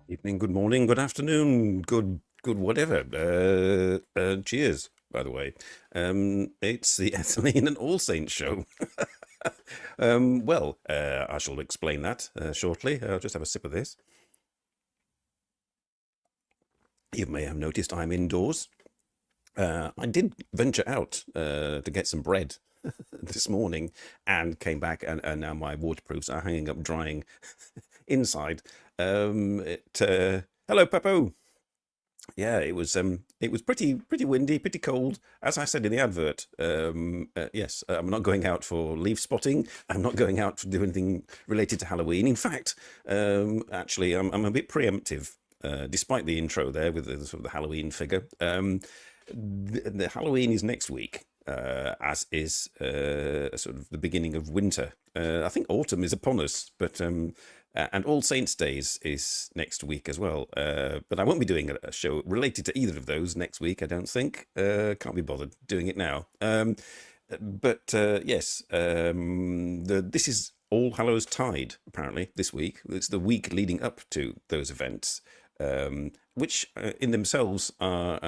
Evening, good morning, good afternoon, good whatever. Cheers, by the way. It's the Ethylene and All Saints show. I shall explain that shortly. I'll just have a sip of this. You may have noticed I'm indoors. I did venture out to get some bread this morning and came back, and now my waterproofs are hanging up drying inside. Hello, Peppo. Yeah, it was pretty windy, pretty cold. As I said in the advert, yes, I'm not going out for leaf spotting. I'm not going out to do anything related to Halloween. In fact, actually, I'm a bit preemptive, despite the intro there with the sort of the Halloween figure. The Halloween is next week, as is sort of the beginning of winter. I think autumn is upon us, but and All Saints Days is next week as well. But I won't be doing a show related to either of those next week, I don't think. Can't be bothered doing it now. Yes, this is All Hallows Tide, apparently, this week. It's the week leading up to those events, which in themselves are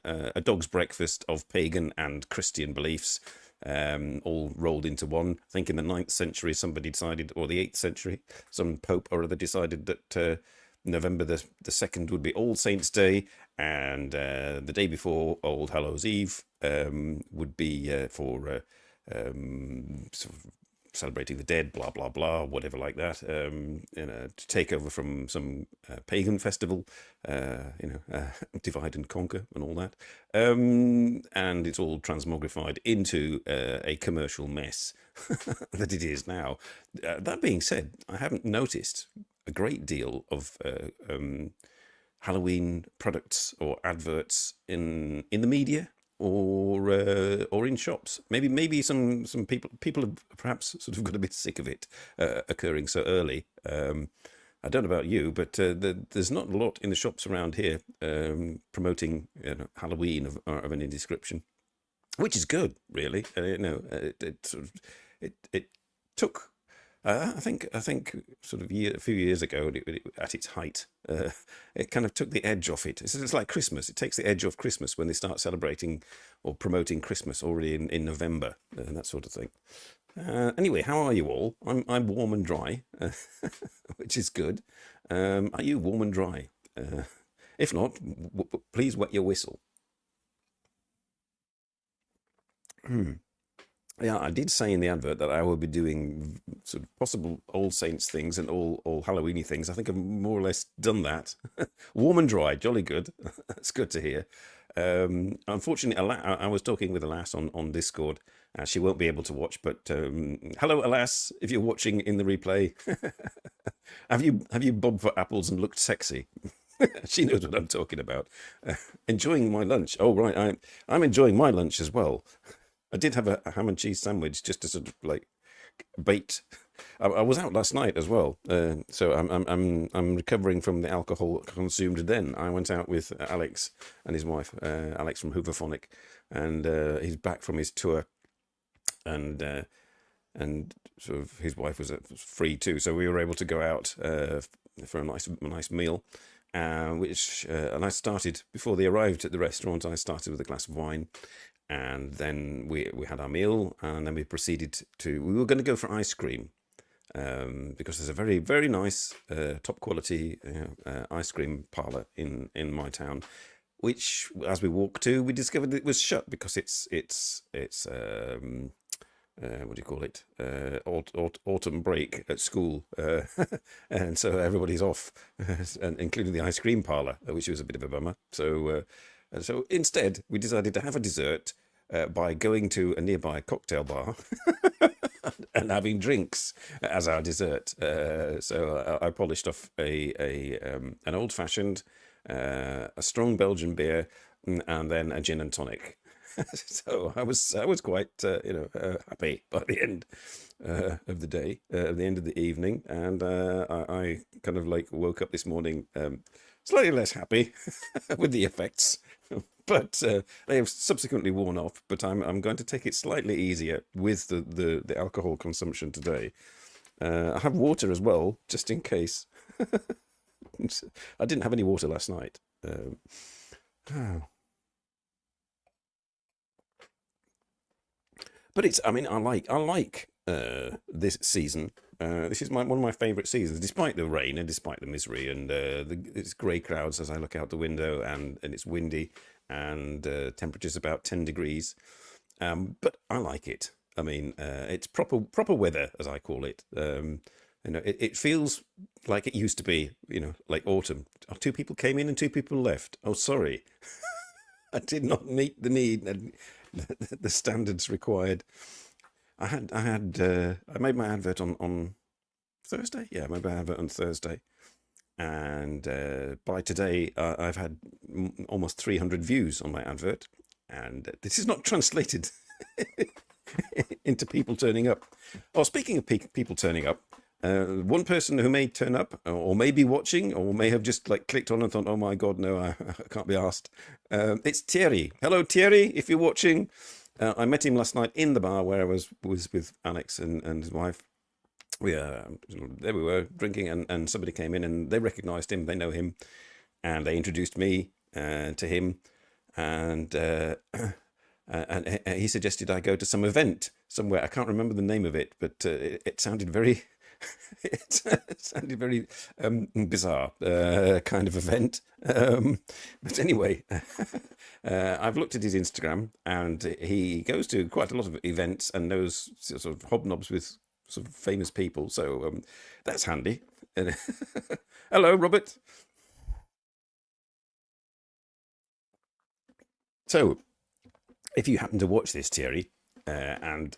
a dog's breakfast of pagan and Christian beliefs, all rolled into one. I think in the 9th century, somebody decided, or the 8th century, some pope or other decided that November the 2nd would be All Saints' Day, and the day before Old Hallows Eve would be for sort of celebrating the dead, blah blah blah, whatever like that. To take over from some pagan festival, divide and conquer and all that. And it's all transmogrified into a commercial mess that it is now. That being said, I haven't noticed a great deal of Halloween products or adverts in the media or in shops. Maybe some people have perhaps sort of got a bit sick of it occurring so early. I don't know about you, but there's not a lot in the shops around here promoting Halloween of any description, which is good, really. It took. I think sort of a few years ago, at its height, it kind of took the edge off it. It's like Christmas. It takes the edge off Christmas when they start celebrating or promoting Christmas already in November and that sort of thing. Anyway, how are you all? I'm warm and dry, which is good. Are you warm and dry? If not, please wet your whistle. Yeah, I did say in the advert that I will be doing sort of possible All Saints things and all Halloweeny things. I think I've more or less done that. Warm and dry, jolly good. That's good to hear. Unfortunately, I was talking with Alas on Discord. She won't be able to watch, but hello, Alas, if you're watching in the replay. Have you bobbed for apples and looked sexy? She knows what I'm talking about. Enjoying my lunch. Oh right, I'm enjoying my lunch as well. I did have a ham and cheese sandwich just to sort of like bait. I was out last night as well, so I'm recovering from the alcohol consumed. Then I went out with Alex and his wife, Alex from Hooverphonic, and he's back from his tour, and and sort of his wife was free too, so we were able to go out for a nice meal. And I started before they arrived at the restaurant. I started with a glass of wine, and then we had our meal, and then we proceeded to. We were going to go for ice cream, because there's a very very nice top quality ice cream parlor in my town, which as we walked to, we discovered it was shut because it's what do you call it? Autumn break at school, and so everybody's off, and including the ice cream parlor, which was a bit of a bummer. So instead, we decided to have a dessert by going to a nearby cocktail bar and having drinks as our dessert. So I polished off an old fashioned, a strong Belgian beer, and then a gin and tonic. So I was quite happy by the end of the day, the end of the evening, and I kind of like woke up this morning slightly less happy with the effects, but they have subsequently worn off. But I'm going to take it slightly easier with the alcohol consumption today. I have water as well, just in case. I didn't have any water last night. Oh. But it's, I mean, I like this season. This is one of my favourite seasons, despite the rain and despite the misery and it's grey clouds as I look out the window, and it's windy, and temperature's about 10 degrees. But I like it. I mean, it's proper weather, as I call it. It feels like it used to be. Like autumn. Oh, two people came in and two people left. Oh, sorry, I did not meet the need and the standards required. I made my advert on Thursday. Yeah, I made my advert on Thursday, and by today I've had almost 300 views on my advert, and this is not translated into people turning up. Oh, speaking of people turning up, one person who may turn up or may be watching or may have just like clicked on and thought, oh my god, no, I can't be asked. It's Thierry. Hello, Thierry, if you're watching. I met him last night in the bar where I was with Alex and his wife. There we were drinking, and somebody came in and they recognized him. They know him, and they introduced me to him, and and he suggested I go to some event somewhere. I can't remember the name of it, but it sounded very it sounded very bizarre kind of event. But anyway, I've looked at his Instagram, and he goes to quite a lot of events and knows sort of hobnobs with sort of famous people. So that's handy. Hello, Robert. So if you happen to watch this, Thierry, and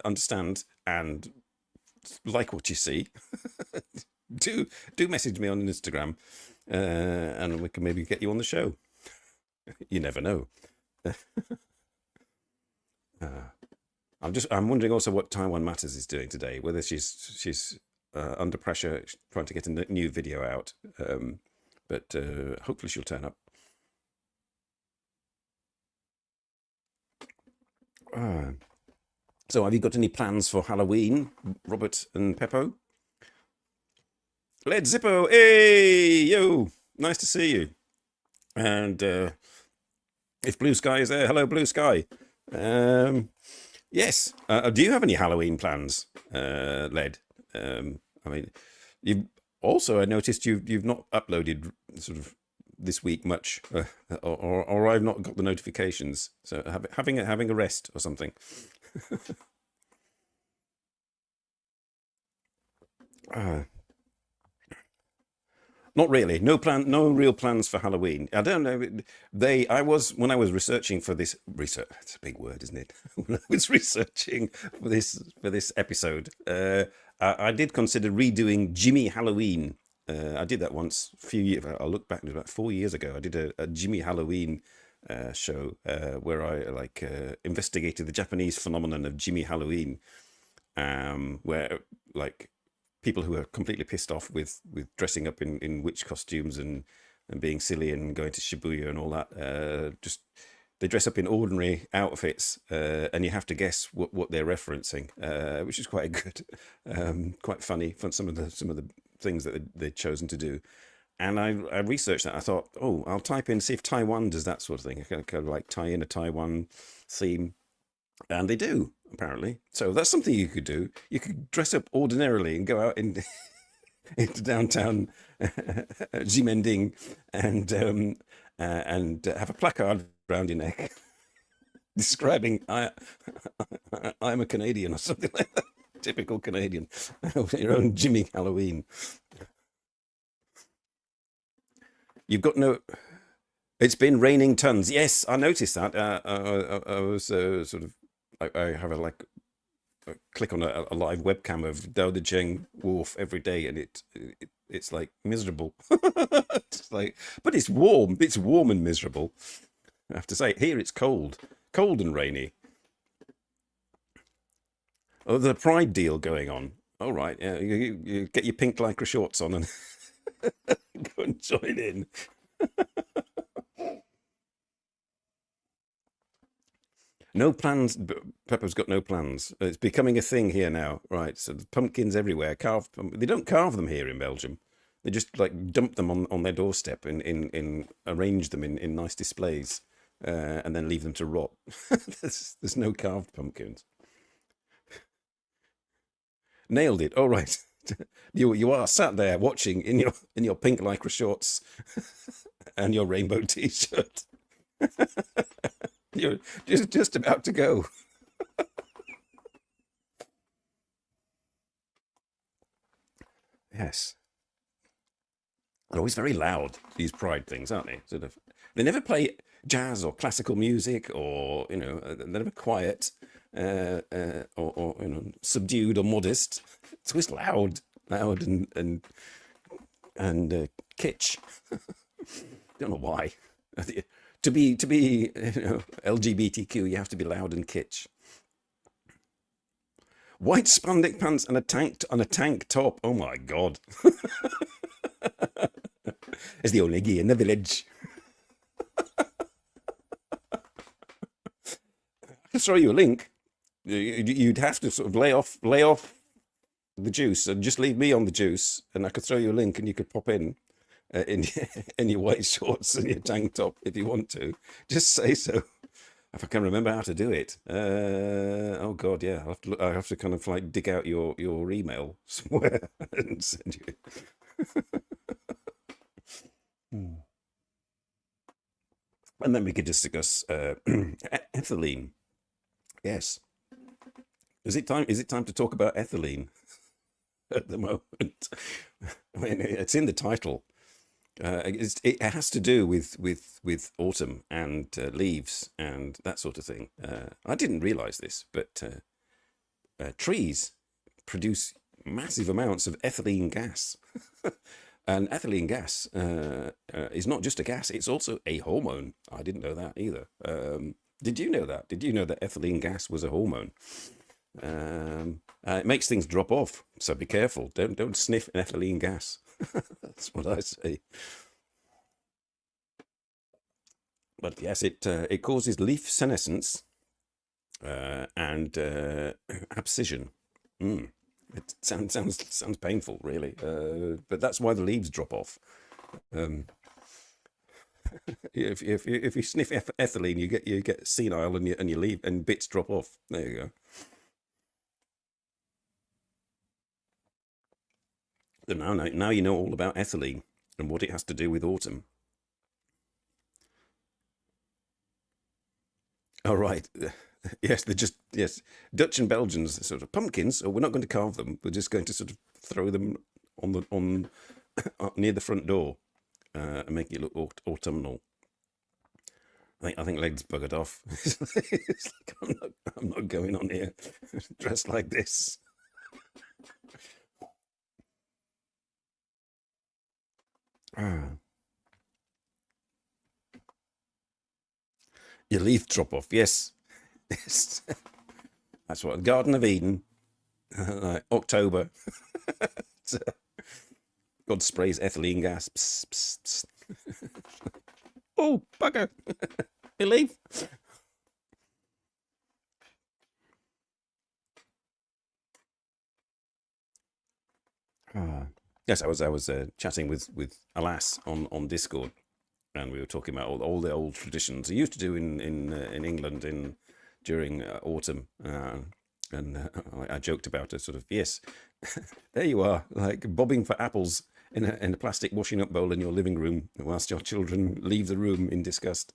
understand and like what you see, do do message me on Instagram, and we can maybe get you on the show. You never know. Uh, I'm wondering also what Taiwan Matters is doing today. Whether she's under pressure trying to get a new video out, but hopefully she'll turn up. Uh, so, have you got any plans for Halloween, Robert and Peppo? Led Zippo, hey yo, nice to see you. And if Blue Sky is there, hello Blue Sky. Um, yes. Do you have any Halloween plans, Led? I mean, you also I noticed you've not uploaded sort of this week much, or I've not got the notifications. So having a rest or something. Uh, Not really. No plan. No real plans for Halloween. I don't know. I was when I was researching for this research. It's a big word, isn't it? When I was researching for this episode, I did consider redoing Jimmy Halloween. I did that once a few years. I'll look back to about 4 years ago. I did a Jimmy Halloween show where I like investigated the Japanese phenomenon of Jimmy Halloween, where like people who are completely pissed off with dressing up in witch costumes and being silly and going to Shibuya and all that. Just they dress up in ordinary outfits, and you have to guess what they're referencing, which is quite good, quite funny for some of the things that they'd chosen to do. And I researched that. I thought, oh, I'll type in see if Taiwan does that sort of thing. I kind of like tie in a Taiwan theme, and they do, apparently. So that's something you could do. You could dress up ordinarily and go out into downtown Ximending and have a placard around your neck describing I'm a Canadian or something like that. Typical Canadian. Your own Jimmy Halloween. You've got no. It's been raining tons. Yes, I noticed that. I was sort of. I have a like click on a live webcam of Dowdajeng Wharf every day, and it's like miserable. It's like, but it's warm. It's warm and miserable. I have to say, here it's cold and rainy. Oh, the Pride deal going on. All right, yeah, you get your pink lycra shorts on and go and join in. No plans. Pepper's got no plans. It's becoming a thing here now, right? So the pumpkins everywhere. Carved. They don't carve them here in Belgium. They just like dump them on their doorstep and arrange them in nice displays, and then leave them to rot. There's no carved pumpkins. Nailed it. All right. You are sat there watching in your pink lycra shorts and your rainbow t-shirt. You're just about to go. Yes. They're always very loud, these pride things, aren't they? Sort of. They never play jazz or classical music, or they're never quiet, or subdued or modest. It's always loud and kitsch. Don't know why. To be LGBTQ, you have to be loud and kitsch. White spandex pants and a tank top. Oh my god! It's the only gay in the village. I can throw you a link. You'd have to sort of lay off the juice and just leave me on the juice, and I could throw you a link, and you could pop in in your white shorts and your tank top if you want to. Just say so. If I can remember how to do it. Oh god, yeah. I have to kind of like dig out your email somewhere and send you it. And then we could discuss ethylene. Yes. Is it time to talk about ethylene at the moment? I mean, it's in the title. It has to do with autumn and leaves and that sort of thing. I didn't realize this, but trees produce massive amounts of ethylene gas. And ethylene gas is not just a gas, it's also a hormone. I didn't know that either. Did you know that? Did you know that ethylene gas was a hormone? It makes things drop off, so be careful. Don't sniff ethylene gas. That's what I say. But yes, it causes leaf senescence and abscission. It sounds painful, really. But that's why the leaves drop off. If you sniff ethylene, you get senile and you leave and bits drop off. There you go. So now you know all about ethylene and what it has to do with autumn. Oh right, yes, Dutch and Belgians sort of pumpkins. Oh, we're not going to carve them. We're just going to sort of throw them on near the front door and make it look autumnal. I think Leg's buggered off. It's like, I'm not going on here dressed like this. Ah, your leaf drop off, yes. Yes. That's what Garden of Eden, like October. God sprays ethylene gas. Psst, psst, psst. Oh, bugger! You leave. Ah. Yes, I was chatting with Alas on Discord, and we were talking about all the old traditions they used to do in England during autumn, and I joked about it, sort of, yes, there you are, like bobbing for apples in a plastic washing up bowl in your living room whilst your children leave the room in disgust.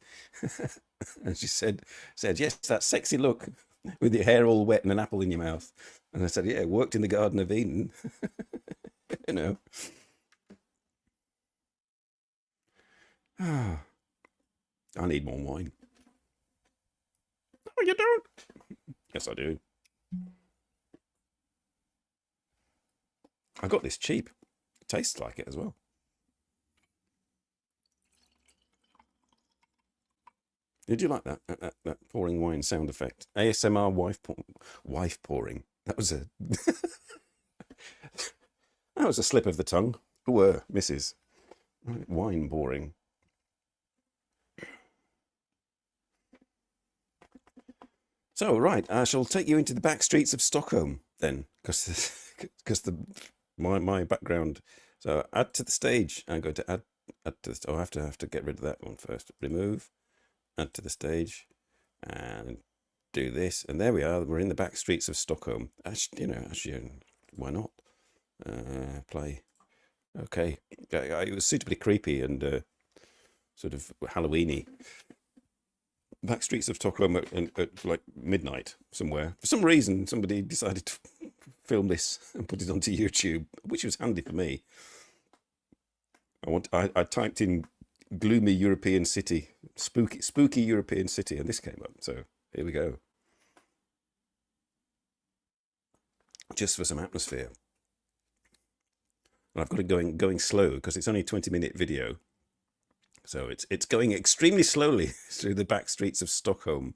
And she said yes, that sexy look with your hair all wet and an apple in your mouth. And I said, yeah, it worked in the Garden of Eden. you know. I need more wine. Oh, you don't? Yes, I do. I got this cheap. It tastes like it as well. Did you like that pouring wine sound effect? ASMR wife pouring. That was a that was a slip of the tongue. Ooh, Mrs. Wine pouring. So right, I shall take you into the back streets of Stockholm then, because the my background So add to the stage. I'm going to add to the. Oh, I have to get rid of that one first. Remove, add to the stage, and do this. And there we are. We're in the back streets of Stockholm. Actually, why not? Play. Okay. It was suitably creepy and sort of Halloweeny. Back streets of Stockholm at like midnight somewhere. For some reason, somebody decided to film this and put it onto YouTube, which was handy for me. I typed in gloomy European city, spooky European city, and this came up. So here we go. Just for some atmosphere. And I've got it going slow because it's only a 20-minute video. So it's going extremely slowly through the back streets of Stockholm.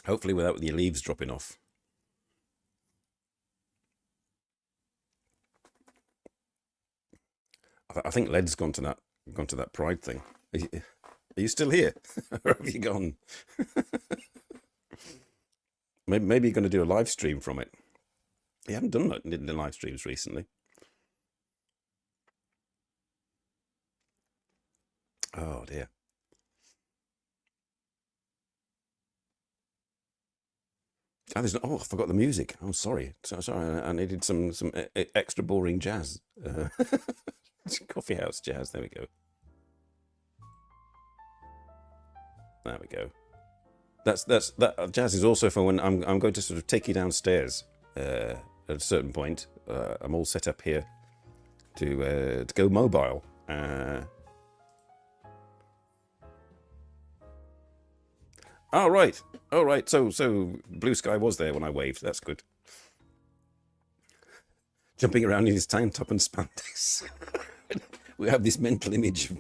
Hopefully without the leaves dropping off. I think Led's gone to that Pride thing. Are you still here? Or have you gone? Maybe you're going to do a live stream from it. You haven't done that in the live streams recently. Oh dear. Oh, I forgot the music. I'm sorry. Sorry. I needed some extra boring jazz. Coffee house jazz. There we go. There we go. That jazz is also for when I'm going to sort of take you downstairs at a certain point. I'm all set up here to go mobile. Oh right. Oh right. So Blue Sky was there when I waved. That's good. Jumping around in his tank top and spandex. We have this mental image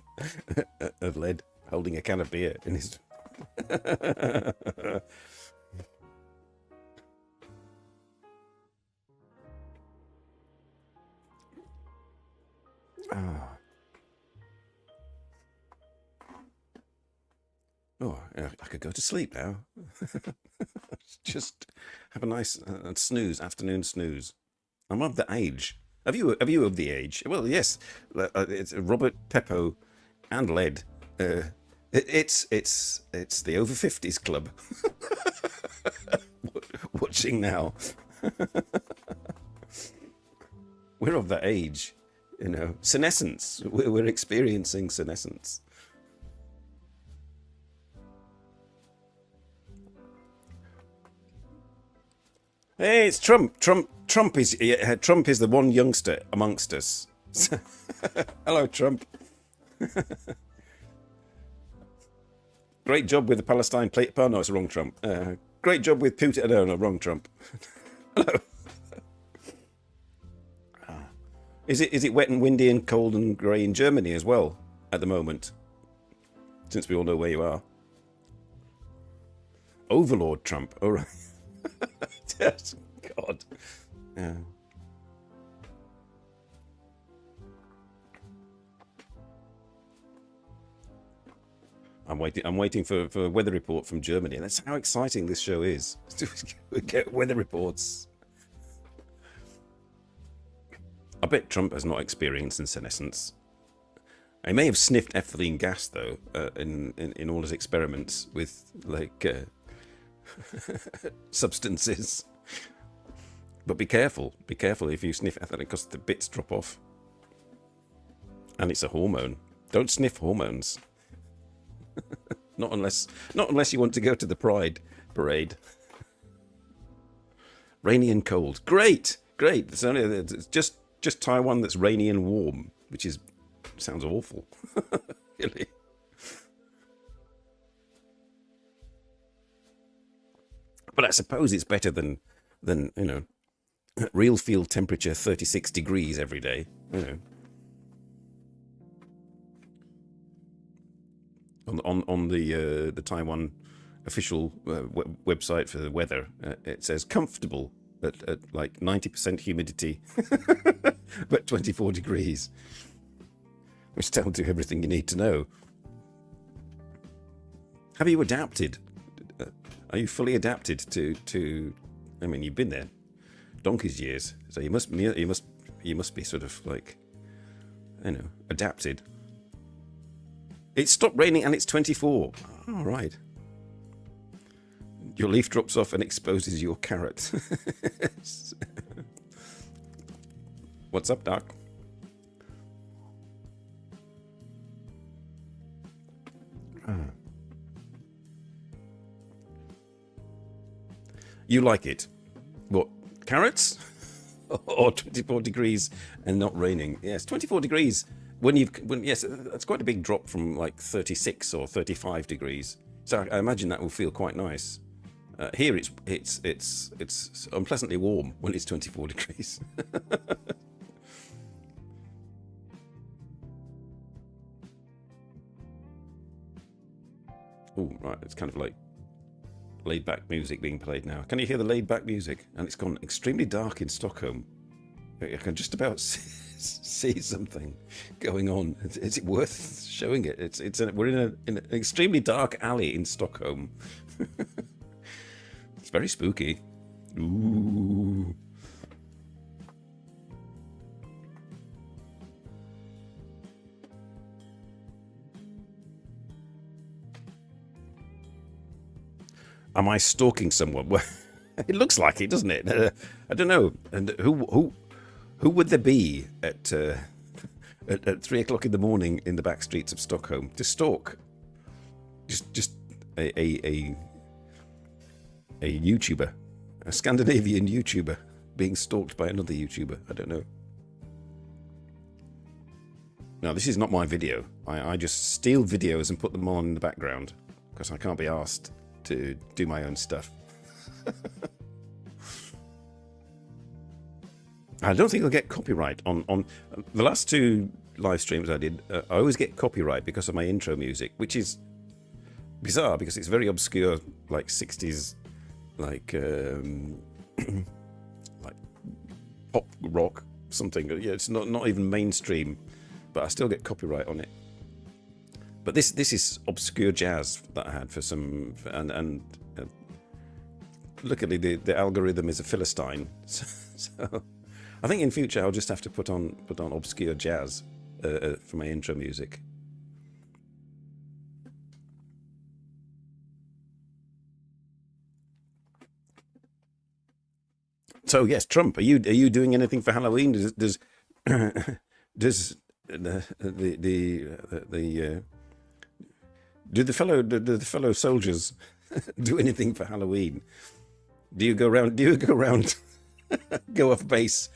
of Led holding a can of beer in his. Ah. Oh, I could go to sleep now. Just have a nice snooze, afternoon snooze. I'm of the age. Have you of the age? Well, yes. It's Robert Peppo and Led. It's the over 50s club. Watching now. We're of that age, Senescence. We're experiencing senescence. Hey, it's Trump. Trump is the one youngster amongst us. Hello, Trump. Great job with the Palestine plate. Oh no, it's the wrong Trump. Great job with Putin. No, wrong Trump. Hello. Is it wet and windy and cold and grey in Germany as well at the moment? Since we all know where you are. Overlord Trump. All right. Yes, God. Yeah. I'm waiting for a weather report from Germany. That's how exciting this show is. We get weather reports. I bet Trump has not experienced senescence. He may have sniffed ethylene gas though in all his experiments with substances. But be careful if you sniff ethylene because the bits drop off. And it's a hormone. Don't sniff hormones. Not unless you want to go to the Pride parade. Rainy and cold. Great. It's just Taiwan that's rainy and warm, which sounds awful. Really. But I suppose it's better than real field temperature 36 degrees every day. On the Taiwan official website for the weather, it says comfortable at like 90% humidity, but 24 degrees, which tells you everything you need to know. Have you adapted? Are you fully adapted to? I mean, you've been there donkey's years, so you You must be sort of like, adapted. It stopped raining and it's 24. All right. Your leaf drops off and exposes your carrot. What's up, Doc? You like it? What, carrots? Or 24 degrees and not raining? Yes, 24 degrees. Yes, that's quite a big drop from like 36 or 35 degrees. So I imagine that will feel quite nice. Here it's unpleasantly warm when it's 24 degrees. Oh, right, it's kind of like laid-back music being played now. Can you hear the laid-back music? And it's gone extremely dark in Stockholm. I can just about see something going on. Is it worth showing it? We're in an extremely dark alley in Stockholm. It's very spooky. Ooh. Am I stalking someone? Well, it looks like it, doesn't it? I don't know. And who would there be at 3 o'clock in the morning in the back streets of Stockholm to stalk? Just a YouTuber, a Scandinavian YouTuber being stalked by another YouTuber. I don't know. No, this is not my video. I just steal videos and put them on in the background because I can't be asked to do my own stuff. I don't think I'll get copyright on the last 2 live streams I did. I always get copyright because of my intro music, which is bizarre because it's very obscure, like 60s, like like pop rock something. Yeah, it's not even mainstream, but I still get copyright on it. But this is obscure jazz that I had for some, and luckily the algorithm is a Philistine, so I think in future I'll just have to put on obscure jazz for my intro music. So yes, Trump, are you doing anything for Halloween? Does do the fellow soldiers do anything for Halloween? Do you go around, go off base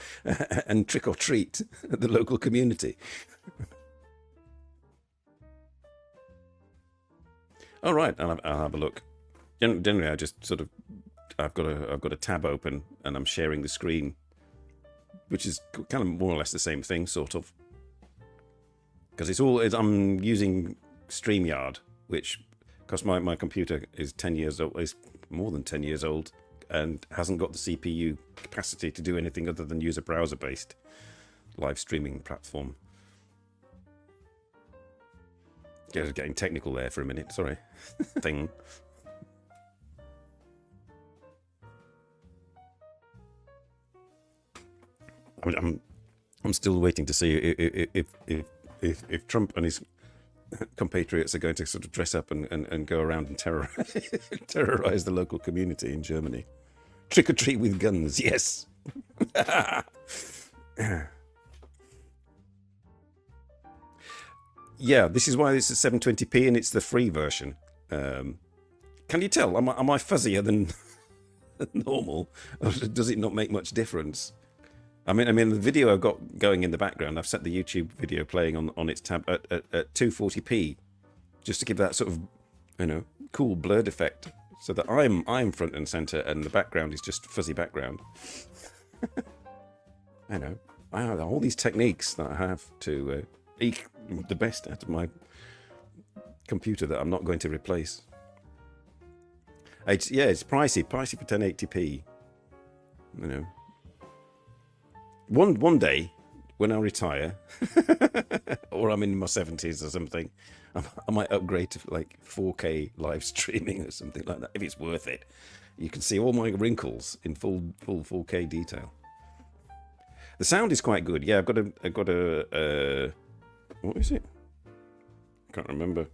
and trick or treat the local community? All right, I'll have a look. Generally, I just sort of I've got a tab open and I'm sharing the screen, which is kind of more or less the same thing, sort of, because I'm using StreamYard, which, because my computer is 10 years old, is more than 10 years old, and hasn't got the CPU capacity to do anything other than use a browser-based live streaming platform. Getting technical there for a minute, sorry. Thing. I'm still waiting to see if Trump and his compatriots are going to sort of dress up and go around and terrorize the local community in Germany. Trick or treat with guns, yes. Yeah, this is why this is 720p and it's the free version. Can you tell? Am I fuzzier than normal? Or does it not make much difference? I mean, the video I've got going in the background, I've set the YouTube video playing on its tab at 240p, just to give that sort of, cool blurred effect, so that I'm front and center and the background is just fuzzy background. I have all these techniques that I have to eke the best out of my computer that I'm not going to replace. It's pricey for 1080p. One day, when I retire, or I'm in my 70s or something, I might upgrade to like 4K live streaming or something like that, if it's worth it. You can see all my wrinkles in full 4K detail. The sound is quite good. Yeah, I've got a what is it? I can't remember.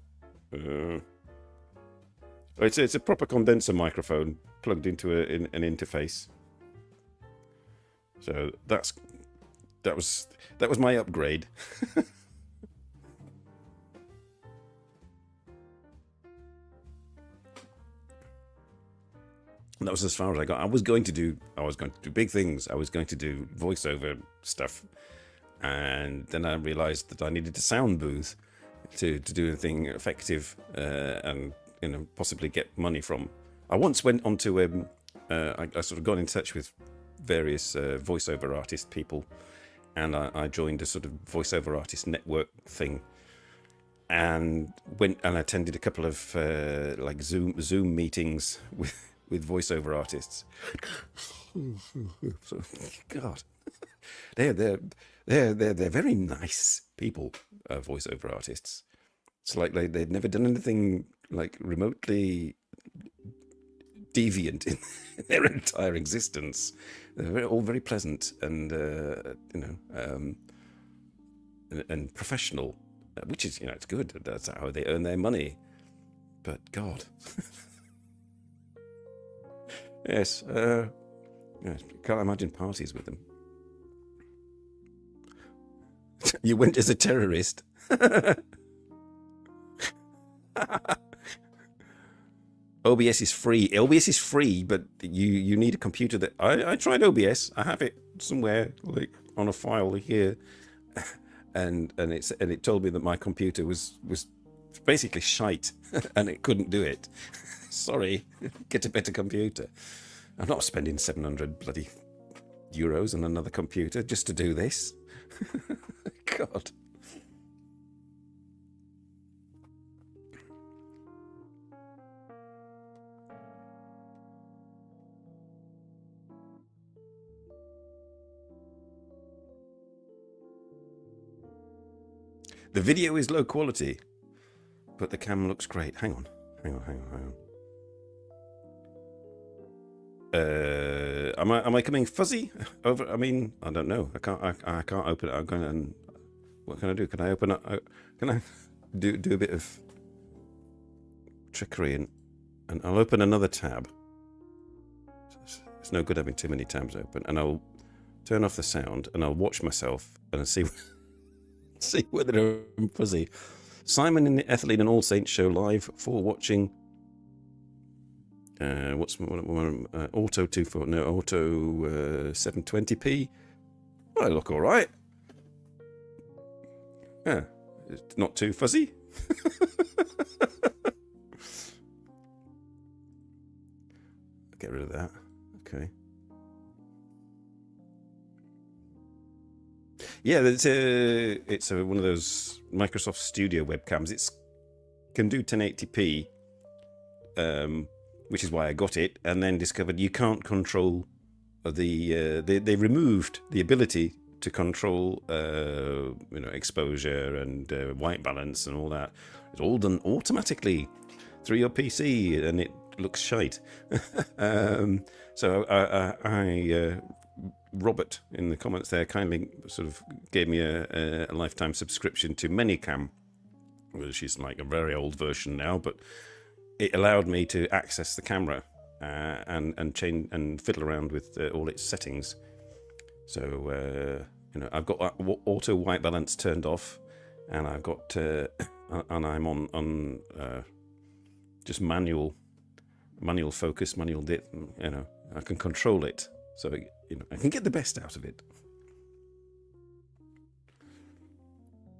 It's a proper condenser microphone plugged into an interface. So that was my upgrade. And that was as far as I got. I was going to do big things. I was going to do voiceover stuff, and then I realised that I needed a sound booth to do anything effective and possibly get money from. I once went onto I sort of got in touch with various voiceover artist people, and I joined a sort of voiceover artist network thing, and went and attended a couple of like Zoom meetings with voiceover artists. So, God, they're very nice people, voiceover artists. It's like they've never done anything like remotely deviant in their entire existence. They're all very pleasant and and professional, which is it's good. That's how they earn their money. But God. Yes, yes, can't imagine parties with them. You went as a terrorist. OBS is free. OBS is free, but you need a computer that I tried OBS. I have it somewhere like on a file here, and it told me that my computer was basically shite and it couldn't do it. Sorry, get a better computer. I'm not spending 700 bloody euros on another computer just to do this. God. The video is low quality, but the cam looks great. Hang on. Am I coming fuzzy over? I mean, I don't know. I can't open it. I'm going to. What can I do? Can I open up? Can I do a bit of trickery and I'll open another tab. It's no good having too many tabs open, and I'll turn off the sound and I'll watch myself and I'll see whether I'm fuzzy. Simon in the Ethylene and AllSaints show live for watching. What's auto 720p. I look all right. Yeah, it's not too fuzzy. Get rid of that. Okay. Yeah, it's one of those Microsoft Studio webcams. It can do 1080p, which is why I got it, and then discovered you can't control they removed the ability to control exposure and white balance and all that. It's all done automatically through your PC, and it looks shite. So I Robert in the comments there kindly sort of gave me a lifetime subscription to Minicam, which is like a very old version now, but it allowed me to access the camera and change and fiddle around with all its settings. So I've got auto white balance turned off, and I've got and I'm on just manual focus, manual dip. I can control it, so I can get the best out of it.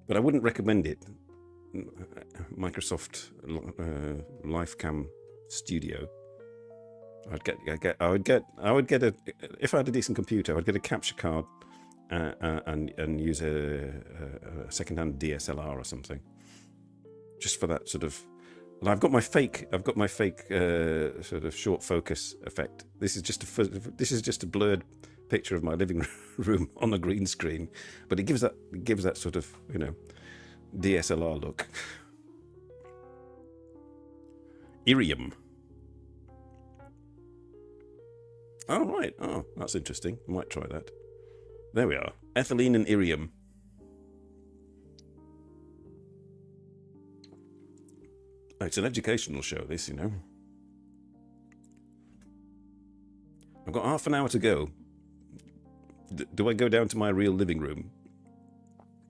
But I wouldn't recommend it. Microsoft Lifecam Studio. I would get a, if I had a decent computer, I'd get a capture card and use a second-hand DSLR or something, just for that sort of. And I've got my fake sort of short focus effect. This is just a blurred picture of my living room on a green screen, but it gives that sort of DSLR look. Irium. Oh right. Oh, that's interesting. I might try that. There we are. Ethylene and irium. Oh, it's an educational show, this, you know. I've got half an hour to go. Do I go down to my real living room?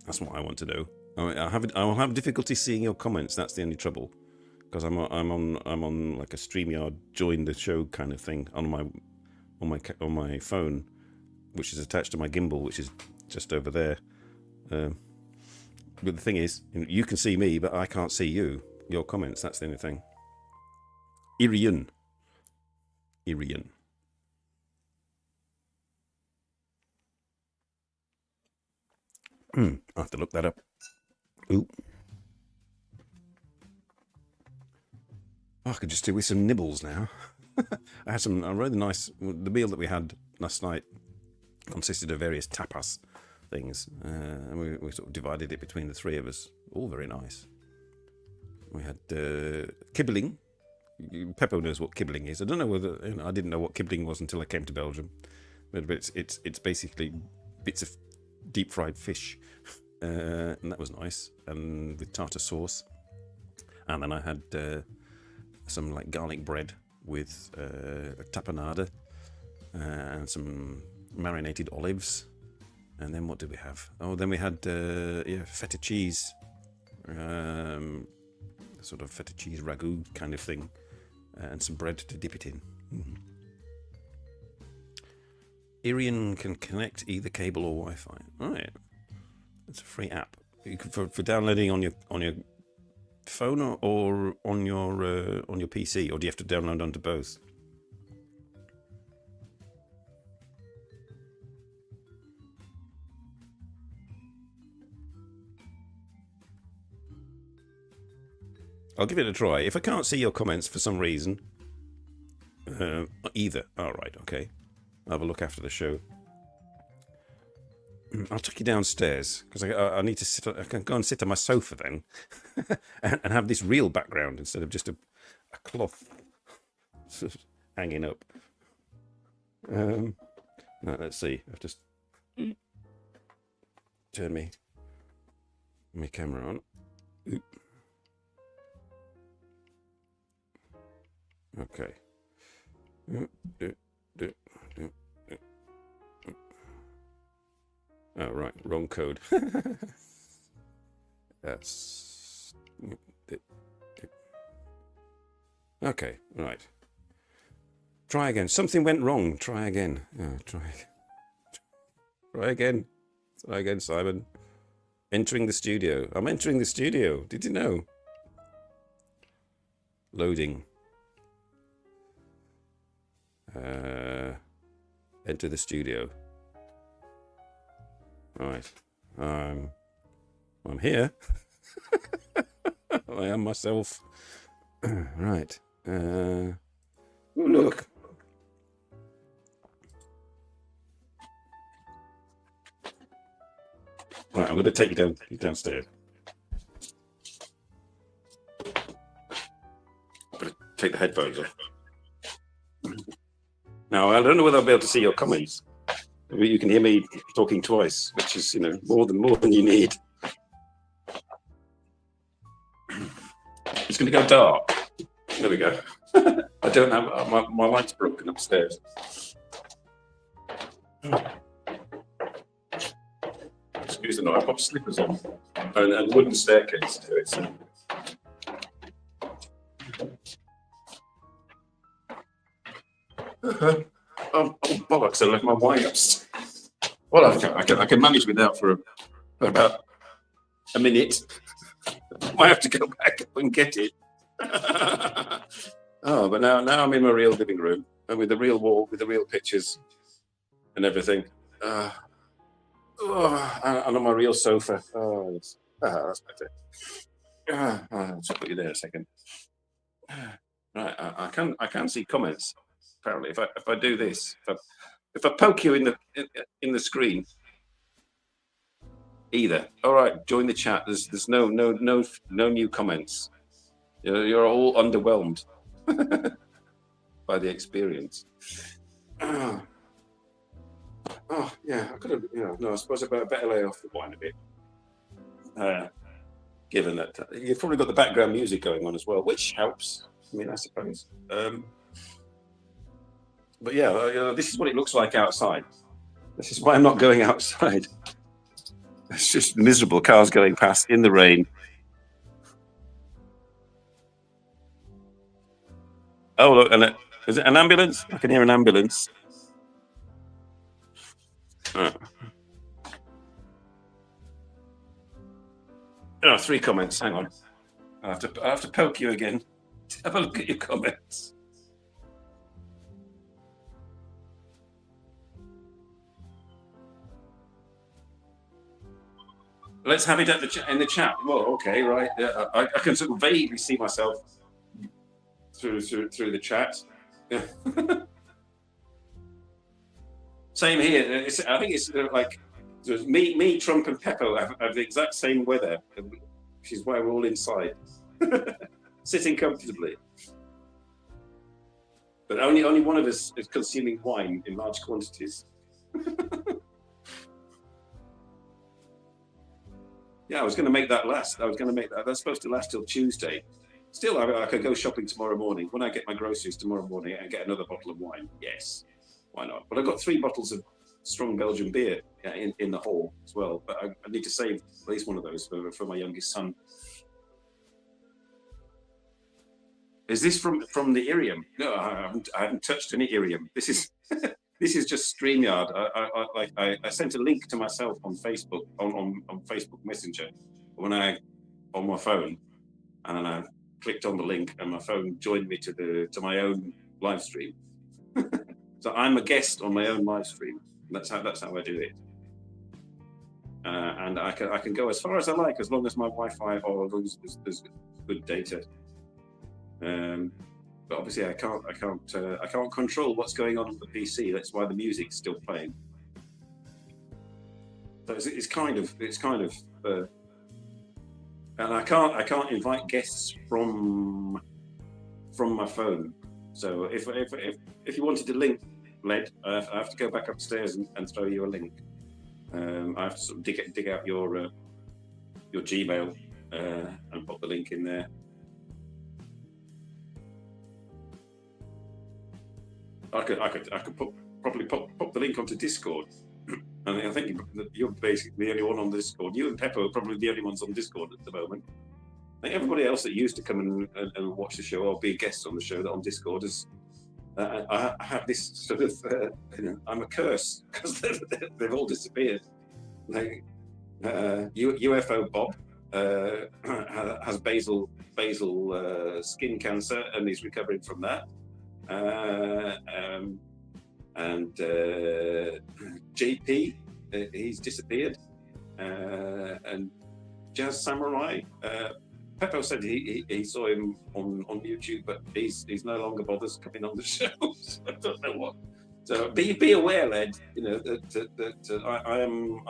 That's what I want to know. I will have difficulty seeing your comments. That's the only trouble, because I'm on like a StreamYard join the show kind of thing on my phone, which is attached to my gimbal, which is just over there. But the thing is, you can see me, but I can't see you. Your comments. That's the only thing. Irian. I have to look that up. Ooh. Oh, I could just do with some nibbles now. I had some really nice. The meal that we had last night consisted of various tapas things, and we sort of divided it between the three of us. All very nice. We had kibbeling. Peppo knows what kibbeling is. I don't know whether I didn't know what kibbeling was until I came to Belgium, but it's basically bits of deep fried fish, and that was nice, and with tartar sauce. And then I had some like garlic bread with a tapenade and some marinated olives. And then what did we have? Oh, then we had feta cheese, sort of feta cheese ragu kind of thing, and some bread to dip it in. Irian can connect either cable or Wi-Fi. All right, it's a free app. You can, for downloading on your phone or on your PC, or do you have to download onto both? I'll give it a try. If I can't see your comments for some reason, either. All right, okay. I'll have a look after the show. I'll take you downstairs because I need to sit. I can go and sit on my sofa then, and have this real background instead of just a cloth hanging up. Now, let's see. I've just turn my camera on. Oop. Okay. Oh, right. Wrong code. That's... Okay, right. Try again. Something went wrong. Try again. Oh, try again. Try again, Simon. Entering the studio. I'm entering the studio. Did you know? Loading. Enter the studio. Right. I'm here. I am myself. Right. Look. Right, I'm going to take you downstairs. I'm going to take the headphones off. Now, I don't know whether I'll be able to see your comments. You can hear me talking twice, which is, more than you need. It's going to go dark. There we go. I don't have my light's broken upstairs. Excuse the noise. I've got slippers on and wooden staircase to it. So. Oh, bollocks! I left my wine ups. Well, I can manage without for about a minute. Might have to go back up and get it. Oh, but now I'm in my real living room and with the real wall, with the real pictures and everything. And on my real sofa. Oh, yes. That's better. I'll just put you there a second. Right, I can see comments. Apparently, if I do this, if I poke you in the screen, either. All right, join the chat. There's no new comments. You're all underwhelmed by the experience. Oh yeah, I could have. No, I suppose I better lay off the wine a bit. Given that you've probably got the background music going on as well, which helps. I mean, I suppose. But yeah, this is what it looks like outside. This is why I'm not going outside. It's just miserable. Cars going past in the rain. Oh look, and is it an ambulance? I can hear an ambulance. Oh. Oh, 3 comments. Hang on. I have to poke you again. Have a look at your comments. Let's have it in the chat. Well, okay, right. Yeah, I can sort of vaguely see myself through the chat. Yeah. Same here. I think it's like me, Trump, and Peppo have the exact same weather, which is why we're all inside, sitting comfortably. But only one of us is consuming wine in large quantities. Yeah, I was going to make that last. That's supposed to last till Tuesday. Still, I could go shopping tomorrow morning. When I get my groceries tomorrow morning and get another bottle of wine, yes, why not? But I've got 3 bottles of strong Belgian beer in the hall as well. But I need to save at least one of those for my youngest son. Is this from the Irium? No, I haven't touched any Irium. This is this is just StreamYard. I sent a link to myself on Facebook on Facebook Messenger on my phone, and then I clicked on the link, and my phone joined me to my own live stream. So I'm a guest on my own live stream. That's how I do it. And I can go as far as I like, as long as my Wi-Fi or there's good data. But obviously I can't control what's going on the PC. That's why the music's still playing. So it's kind of and I can't invite guests from my phone. So if you wanted a link, Led, I have to go back upstairs and throw you a link. I have to sort of dig out your Gmail and put the link in there. I could probably pop the link onto Discord. And I think you're basically the only one on Discord. You and Peppo are probably the only ones on Discord at the moment. I think everybody else that used to come and watch the show or be guests on the show that on Discord is. I have this sort of, I'm a curse because they've all disappeared. Like UFO Bob has basal skin cancer and he's recovering from that. And JP, he's disappeared. And Jazz Samurai, Peppo said he saw him on YouTube, but he's no longer bothers coming on the show. So I don't know what. So be aware, Led. That I am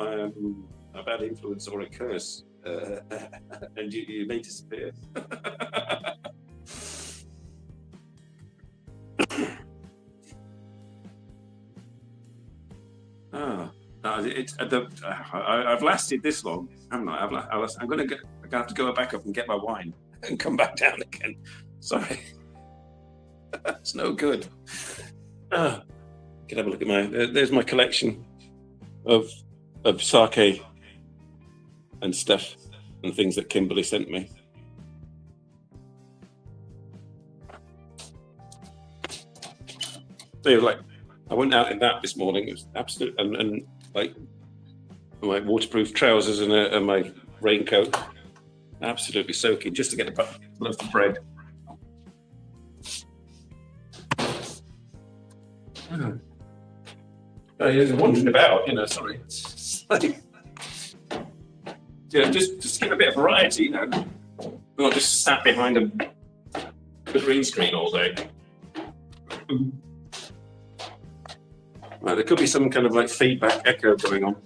a bad influence or a curse, and you may disappear. I've lasted this long, haven't I? I'm going to have to go back up and get my wine and come back down again. Sorry, it's no good. Can have a look at there's my collection of sake and stuff and things that Kimberly sent me. So like, I went out in that this morning. It was absolute and like my waterproof trousers and my raincoat, absolutely soaking just to get a loaf of bread. Oh, you're wandering about, sorry. It's like, just give a bit of variety, Not just sat behind a green screen all day. Right, there could be some kind of like feedback echo going on.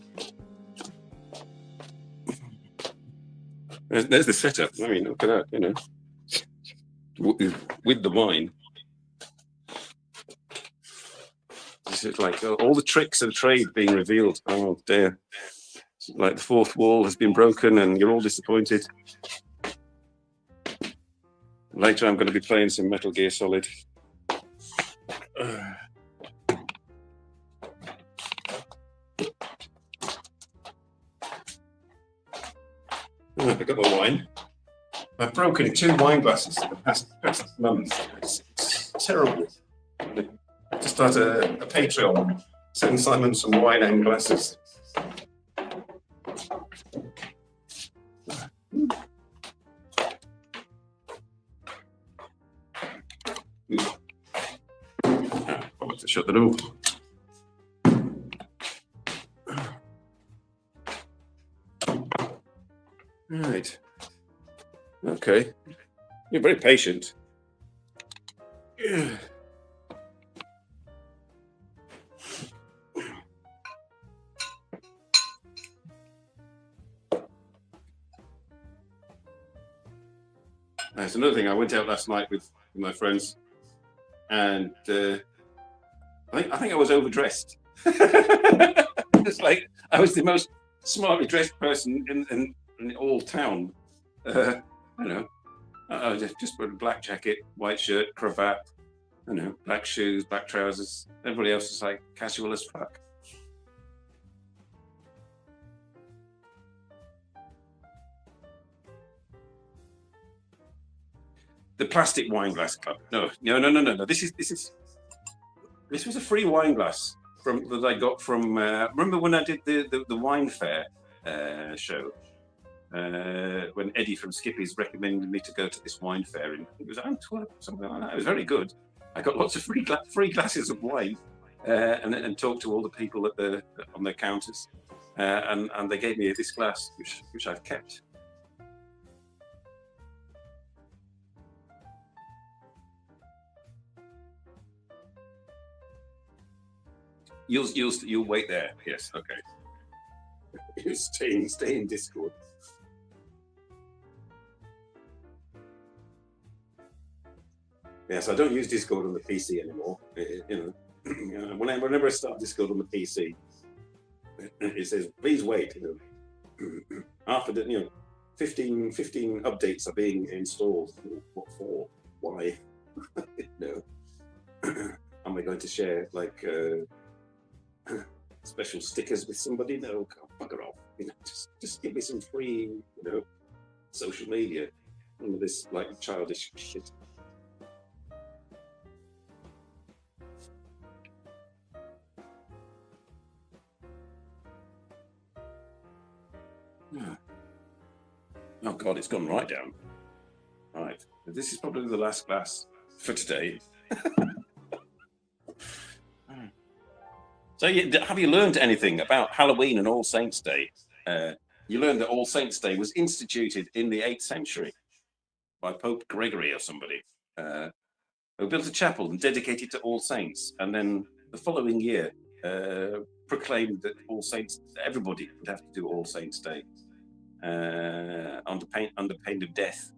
There's the setup. I mean, look at that, with the wine. it's like all the tricks of the trade being revealed. Oh dear. It's like the fourth wall has been broken and you're all disappointed. Later I'm going to be playing some Metal Gear Solid. I got my wine. I've broken 2 wine glasses in the past month. It's terrible. I have to start a Patreon. Send Simon some wine and glasses. I'll have to shut the door. Right. Okay. You're very patient. Yeah. That's another thing. I went out last night with my friends, and I think I was overdressed. It's like I was the most smartly dressed person in all town. I don't know. I just put a black jacket, white shirt, cravat, I don't know, black shoes, black trousers. Everybody else is like casual as fuck. The plastic wine glass club. No. This was a free wine glass that I got from. Remember when I did the wine fair show? When Eddie from Skippy's recommended me to go to this wine fair, and it was Antwerp or something like that. It was very good. I got lots of free glasses of wine, and talked to all the people on the counters, and they gave me this glass, which I've kept. You'll wait there. Yes, okay. You stay in Discord. Yes, I don't use Discord on the PC anymore. Whenever I start Discord on the PC, it says please wait. After the 15 updates are being installed. What for? Why? No. Am I going to share like special stickers with somebody? No, bugger off. Just give me some free, social media. None of this like childish shit. Oh God, it's gone right down. Right, this is probably the last glass for today. So, have you learned anything about Halloween and All Saints Day? You learned that All Saints Day was instituted in the 8th century by Pope Gregory or somebody, who built a chapel and dedicated it to All Saints, and then the following year proclaimed that All Saints, everybody would have to do All Saints Day under pain of death.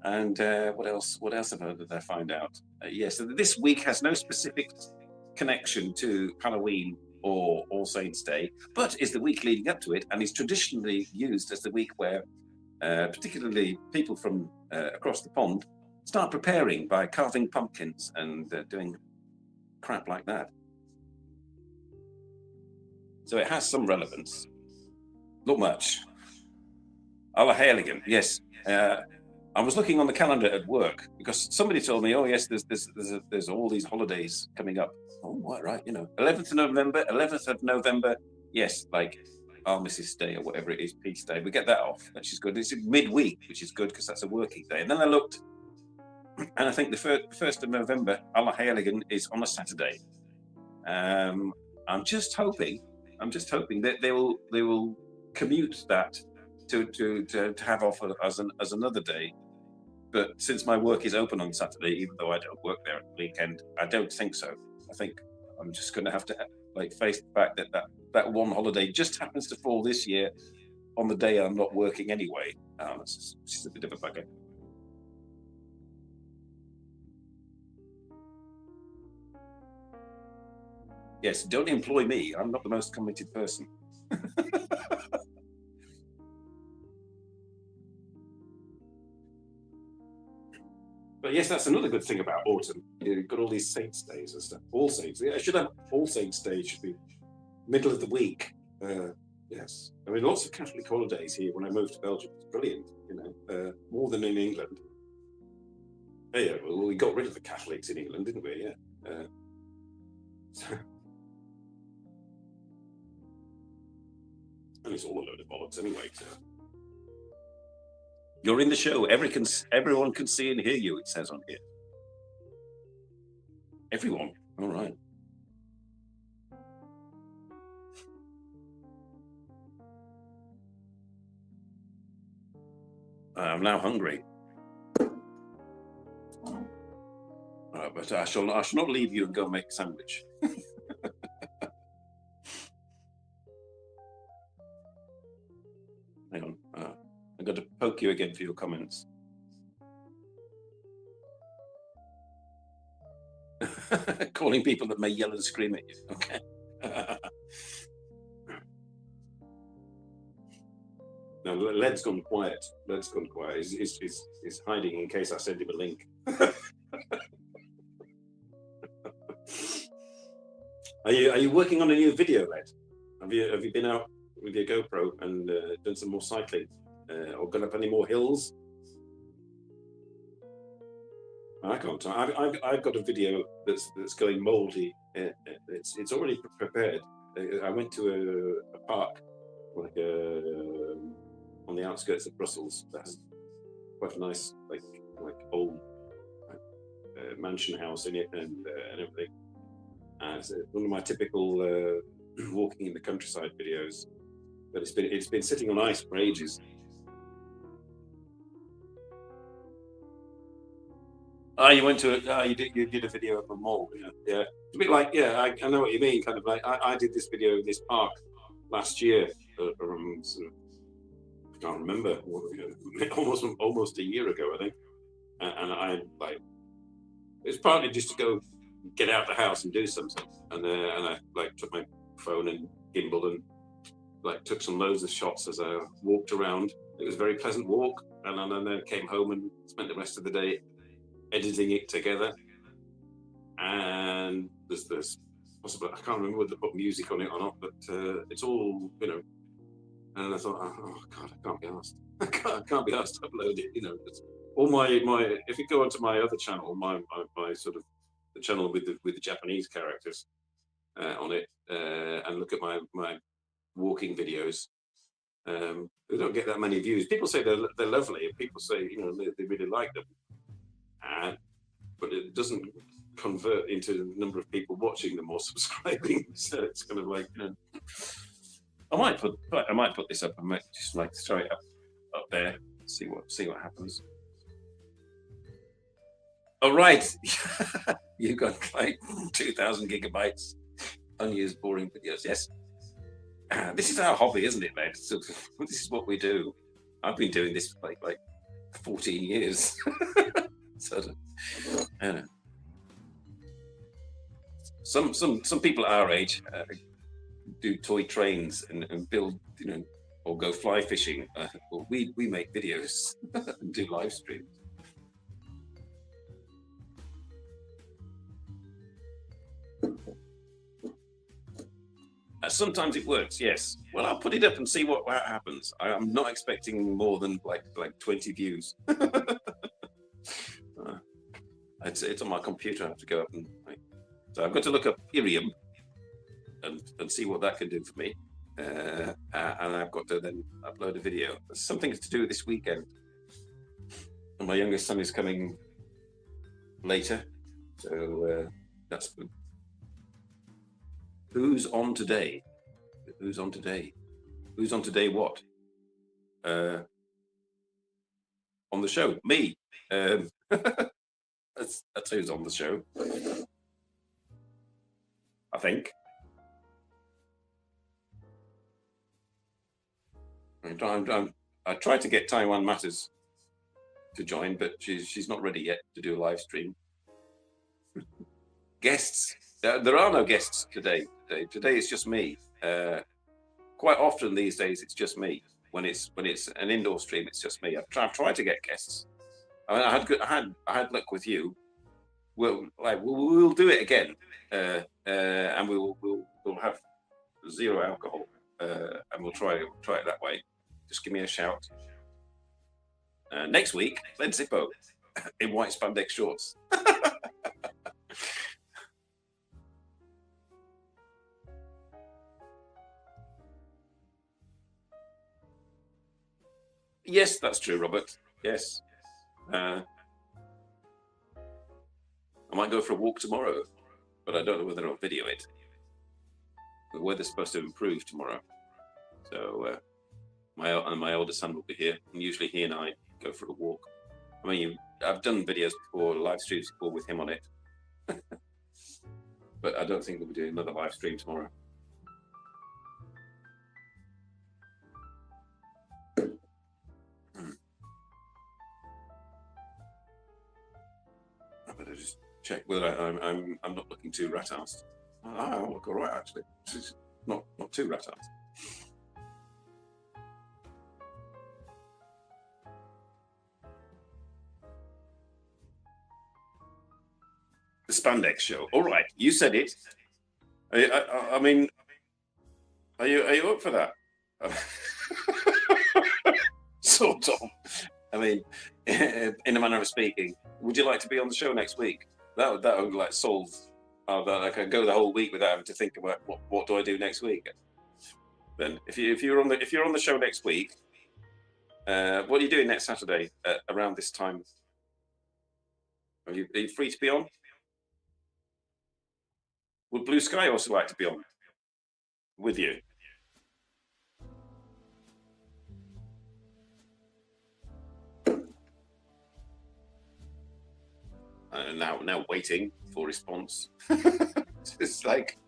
And what else? What else did I find out? Yes, so this week has no specific connection to Halloween or All Saints Day, but is the week leading up to it, and is traditionally used as the week where, particularly people from across the pond, start preparing by carving pumpkins and doing crap like that. So it has some relevance. Not much. Allahalligan, yes. I was looking on the calendar at work because somebody told me, oh yes, there's all these holidays coming up. Oh, right, 11th of November, yes, like Armistice Day or whatever it is, Peace Day. We get that off, which is good. It's midweek, which is good because that's a working day. And then I looked, and I think the 1st of November, Allahalligan is on a Saturday. I'm just hoping that they will commute that to have off as another day. But since my work is open on Saturday, even though I don't work there at the weekend, I don't think so. I think I'm just going to have to face the fact that one holiday just happens to fall this year on the day I'm not working anyway. It's just a bit of a bugger. Yes, don't employ me. I'm not the most committed person. But yes, that's another good thing about autumn. You've got all these saints days and stuff. All Saints. I should have All Saints Day. Should be middle of the week. Yes, I mean lots of Catholic holidays here. When I moved to Belgium, it's brilliant. More than in England. Yeah, well, we got rid of the Catholics in England, didn't we? Yeah. And it's all a load of bollocks anyway. So. You're in the show. Everyone can see and hear you, it says on here. Everyone. All right. I'm now hungry. But I shall not leave you and go make a sandwich. Hang on. I'm going to poke you again for your comments. Calling people that may yell and scream at you. Okay. No, Led's gone quiet. Led's gone quiet. He's hiding in case I send him a link. Are you working on a new video, Led? Have you been out with your GoPro and done some more cycling, or gone up any more hills? I can't. I've got a video that's going mouldy. It's already prepared. I went to a park, like on the outskirts of Brussels. That has quite a nice, like old mansion house in it and everything. It's one of my typical walking in the countryside videos, but it's been sitting on ice for ages. You went to you did a video of a mall, yeah. It's a bit like, I know what you mean. Kind of like I did this video in this park last year, sort of, I can't remember, almost a year ago, I think, and I it's partly just to go get out the house and do something, and I took my phone and gimbal and took some loads of shots as I walked around. It was a very pleasant walk, and then came home and spent the rest of the day editing it together. And there's possibly, I can't remember whether to put music on it or not, but it's all, and I thought, oh God, I can't be asked. I can't be asked to upload it, all my if you go onto my other channel, my sort of the channel with the Japanese characters on it, and look at my walking videos, they don't get that many views. People say they're lovely, and people say they really like them, but it doesn't convert into the number of people watching them or subscribing. So it's kind of like, I might put this up. I might just throw it up there, see what happens. All right. You've got 2,000 gigabytes unused boring videos. Yes. This is our hobby, isn't it, mate? So, this is what we do. I've been doing this for 14 years. So, some people our age do toy trains and build, or go fly fishing. Well, we make videos and do live streams. Sometimes it works, yes. Well, I'll put it up and see what happens. I'm not expecting more than 20 views. It's on my computer. I have to go up and so I've got to look up Irium and see what that can do for me. And I've got to then upload a video. There's something to do this weekend. And my youngest son is coming later, so that's good. Who's on today? Who's on today? Who's on today? What? On the show? Me. That's who's on the show. I think. I tried to get Taiwan Matters to join, but she's not ready yet to do a live stream. Guests. There are no guests today. Today it's just me. Quite often these days it's just me. When it's an indoor stream, it's just me. I've tried to get guests. I mean, I had luck with you. We'll do it again, and we'll have zero alcohol, and we'll try it that way. Just give me a shout. Next week, Len Zippo in white spandex shorts. Yes, that's true, Robert. Yes. I might go for a walk tomorrow, but I don't know whether I'll video it. The weather's supposed to improve tomorrow, so my older son will be here, and usually he and I go for a walk. I mean, I've done videos before, live streams before with him on it, but I don't think we'll be doing another live stream tomorrow. I better just check whether I'm not looking too rat-assed. I look all right, actually. It's not too rat-assed. The spandex show. All right, you said it. I mean, are you up for that? Sort of. I mean, in a manner of speaking, would you like to be on the show next week? That would like solve. That I can go the whole week without having to think about what do I do next week. Then, if you're on the show next week, what are you doing next Saturday around this time? Are you free to be on? Would Blue Sky also like to be on with you? Now waiting for response. It's like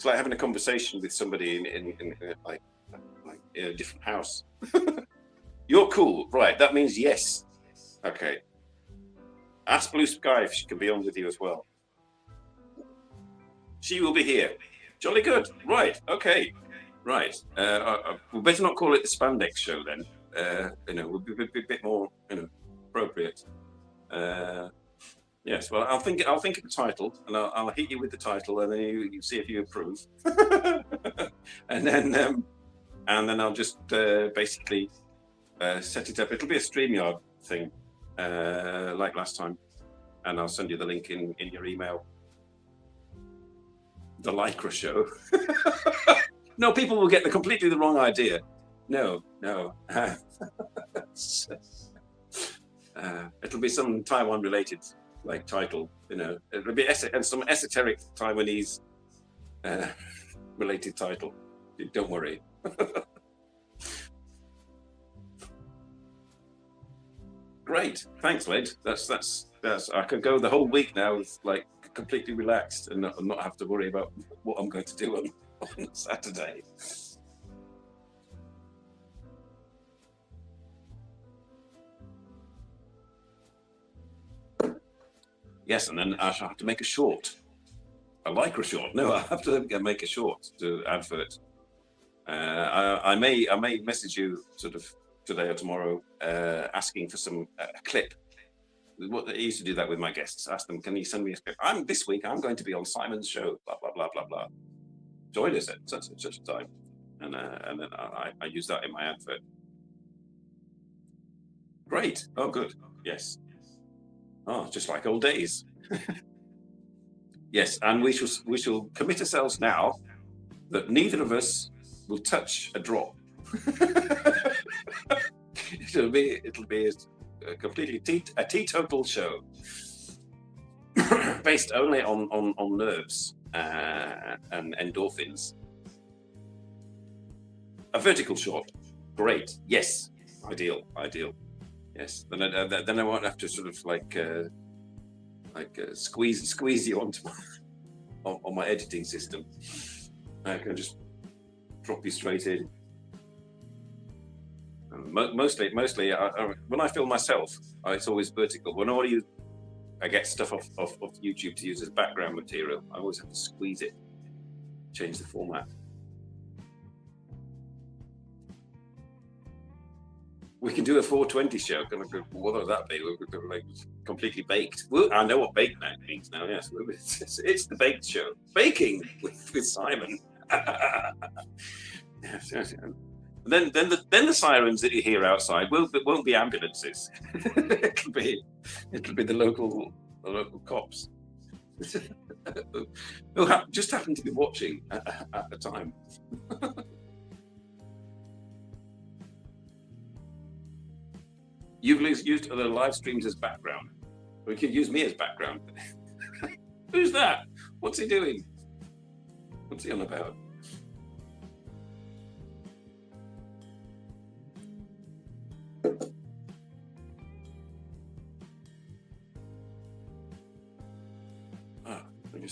having a conversation with somebody in a different house. You're cool, right? That means yes. Okay. Ask Blue Sky if she can be on with you as well. She will be here. Jolly good. Right. Okay. Right. We better not call it the spandex show then. We'll be a bit more, appropriate. Yes. Well, I'll think of the title, and I'll hit you with the title, and then you see if you approve. and then I'll just basically set it up. It'll be a StreamYard thing, like last time, and I'll send you the link in your email. The Lycra show. No, people will get completely the wrong idea. No. It'll be some Taiwan-related title. It'll be some esoteric Taiwanese related title. Don't worry. Great, thanks, Led. That's. I could go the whole week now with completely relaxed and not have to worry about what I'm going to do on Saturday. Yes, and then I shall have to make a short. A Lycra short. No, I have to make a short to advert. I may message you sort of today or tomorrow asking for some clip. What I used to do that with my guests. Ask them, can you send me a clip? This week I'm going to be on Simon's show. Blah blah blah blah blah. Join us at such a time, and then I use that in my advert. Great. Oh, good. Yes. Oh, just like old days. Yes, and we shall commit ourselves now that neither of us will touch a drop. It'll be a completely teetotal show, based only on nerves and endorphins. A vertical shot, great. Yes, ideal. Yes, then I won't have to sort of squeeze you onto on my editing system. I can just drop you straight in. Mostly, when I film myself, it's always vertical. When I I get stuff off YouTube to use as background material. I always have to squeeze it, change the format. We can do a 420 show. What would that be? We're like completely baked. Well, I know what baked means now. Yes, it's the baked show. Baking with Simon. Yes. Then the sirens that you hear outside won't be ambulances. it'll be the local cops who just happen to be watching at the time. You've used other live streams as background. We could use me as background. Who's that? What's he doing? What's he on about?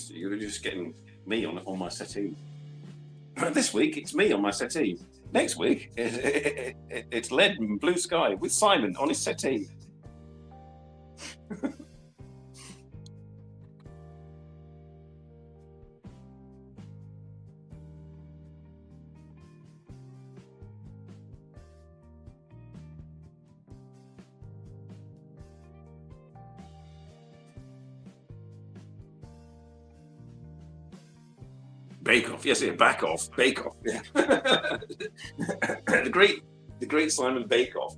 You're just getting me on my settee. This week it's me on my settee. Next week it's Lead and Blue Sky with Simon on his settee. Bake Off, yes, yeah, back off, Bake Off, yeah. the great Simon Bake Off.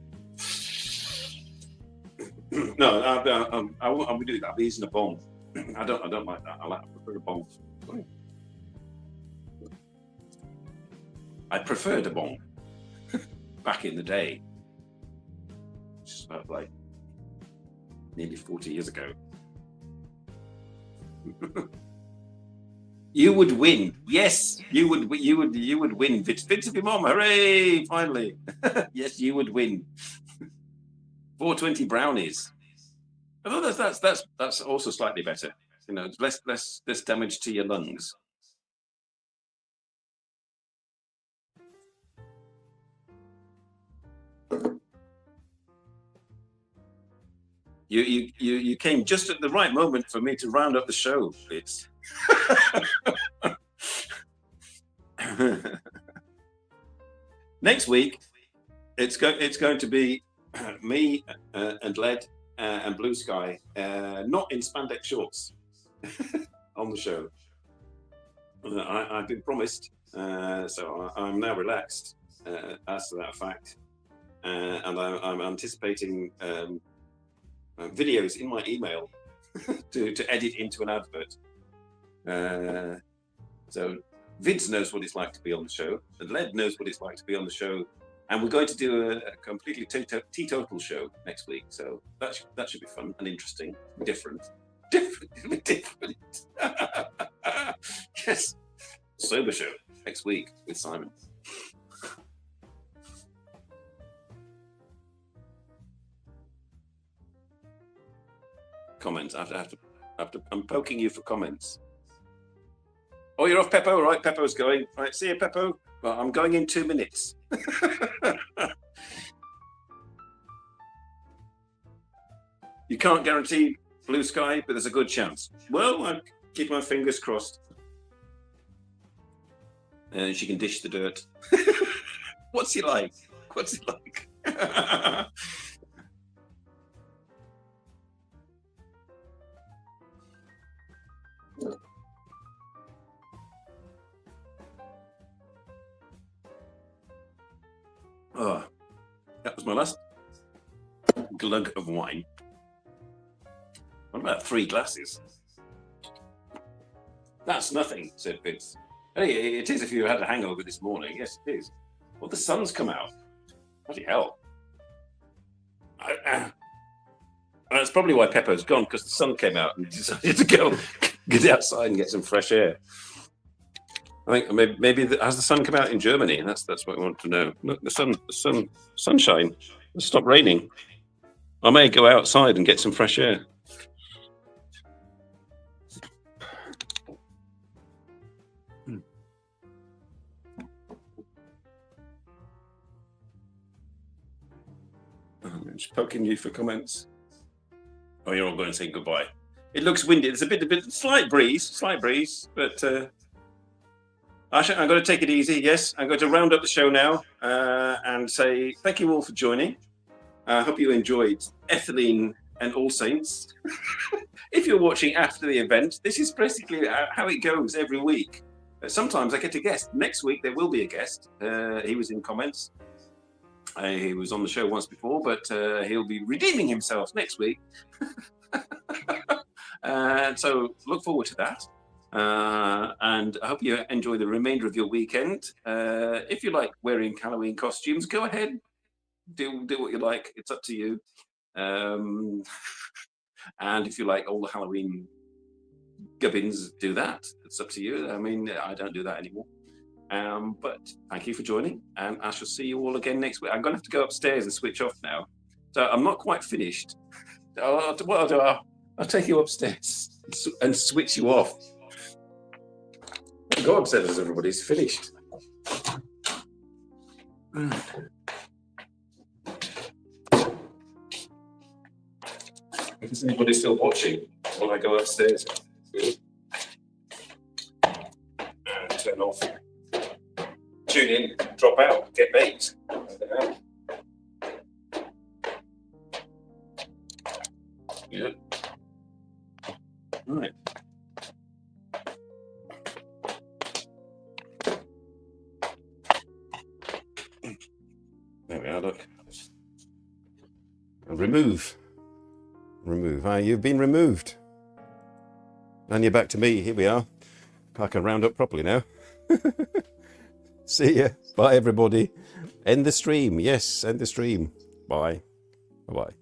No, I won't do that. I'll be using a bomb. I don't like that. I prefer a bomb. I preferred a bomb back in the day, just about like nearly 40 years ago. You would win. Yes, you would win. Vince of your mom. Hooray! Finally. Yes, you would win. 420 brownies. Although that's also slightly better. You know, less damage to your lungs. You came just at the right moment for me to round up the show, Fitz. Next week, it's going to be me and Lead and Blue Sky, not in spandex shorts, on the show. I've been promised, so I'm now relaxed as to that fact, and I'm anticipating videos in my email to edit into an advert. So Vince knows what it's like to be on the show, and Led knows what it's like to be on the show, and we're going to do a completely teetotal show next week. So that should be fun and interesting, different. Yes, sober show next week with Simon. Comments. I'm poking you for comments. Oh, you're off, Peppo. Right, Peppo's going. Right, see you, Peppo. Well, I'm going in 2 minutes. You can't guarantee Blue Sky, but there's a good chance. Well, I keep my fingers crossed. And she can dish the dirt. What's he like? What's he like? Oh, that was my last glug of wine. What about 3 glasses? That's nothing, said Vince. Hey, it is if you had a hangover this morning. Yes, it is. Well, the sun's come out. Bloody hell. That's probably why Peppo's gone, because the sun came out and decided to go get outside and get some fresh air. I think maybe has the sun come out in Germany? That's what we want to know. Look, the sunshine. It's stopped raining. I may go outside and get some fresh air. I'm just poking you for comments. Oh, you're all going to say goodbye. It looks windy. There's a bit, slight breeze, but Asha, I'm going to take it easy. Yes, I'm going to round up the show now and say thank you all for joining. I hope you enjoyed Ethylene and All Saints. If you're watching after the event, this is basically how it goes every week. Sometimes I get a guest. Next week there will be a guest. He was in comments. He was on the show once before, but he'll be redeeming himself next week. And so look forward to that. And I hope you enjoy the remainder of your weekend. If you like wearing Halloween costumes, go ahead. Do what you like. It's up to you. And if you like all the Halloween gubbins, do that. It's up to you. I mean, I don't do that anymore. But thank you for joining, and I shall see you all again next week. I'm going to have to go upstairs and switch off now. So I'm not quite finished. What I'll do, I'll take you upstairs and switch you off. God says everybody's finished. Is anybody still watching while I go upstairs? And turn off. Tune in, drop out, get baked. Yeah. Right. There we are, look. Remove. You've been removed. And you're back to me. Here we are. I can round up properly now. See ya. Bye, everybody. End the stream. Yes, end the stream. Bye. Bye-bye.